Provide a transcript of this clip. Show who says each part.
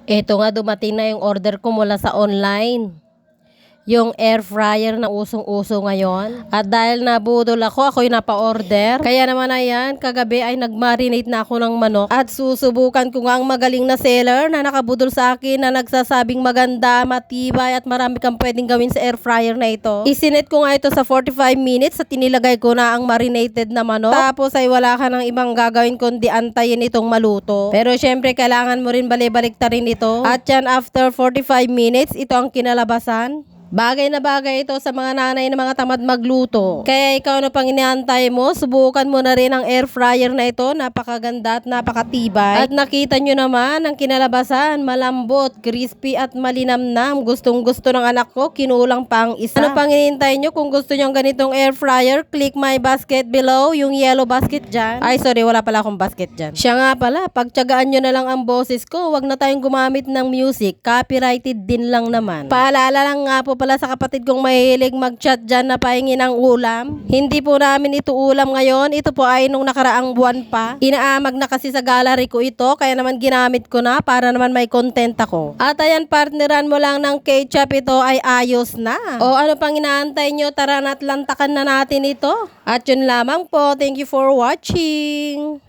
Speaker 1: Eto nga, dumating na yung order ko mula sa online. Yung air fryer na usong-uso ngayon. At dahil nabudol ako yung napa-order. Kaya naman ayan, kagabi ay nag-marinate na ako ng manok. At susubukan ko nga ang magaling na seller na nakabudol sa akin na nagsasabing maganda, matibay at marami kang pwedeng gawin sa air fryer na ito. Isinet ko nga ito sa 45 minutes at tinilagay ko na ang marinated na manok. Tapos ay wala ka ng ibang gagawin kundi antayin itong maluto. Pero syempre kailangan mo rin balik ta rin ito. At yan, after 45 minutes, ito ang kinalabasan. Bagay na bagay ito sa mga nanay na mga tamad magluto. Kaya ikaw na pang inaantay mo, subukan mo na rin ang air fryer na ito. Napakaganda at napakatibay. At nakita nyo naman ang kinalabasan, malambot, crispy at malinamnam. Gustong gusto ng anak ko, kinulang pang isa. Ano pang hinihintay nyo? Kung gusto nyo ganitong air fryer, click my basket below, yung yellow basket dyan. Ay sorry, wala pala akong basket dyan. Siya nga pala, pagtyagaan nyo na lang ang boses ko, wag na tayong gumamit ng music. Copyrighted din lang naman. Paalala lang nga po pala sa kapatid kong mahilig mag-chat dyan na pahingi ng ulam. Hindi po namin ito ulam ngayon. Ito po ay nung nakaraang buwan pa. Inaamag na kasi sa gallery ko ito. Kaya naman ginamit ko na para naman may content ako. At ayan, partneran mo lang ng ketchup, ito ay ayos na. O ano pang inaantay nyo? Tara na't lantakan na natin ito. At yun lamang po. Thank you for watching.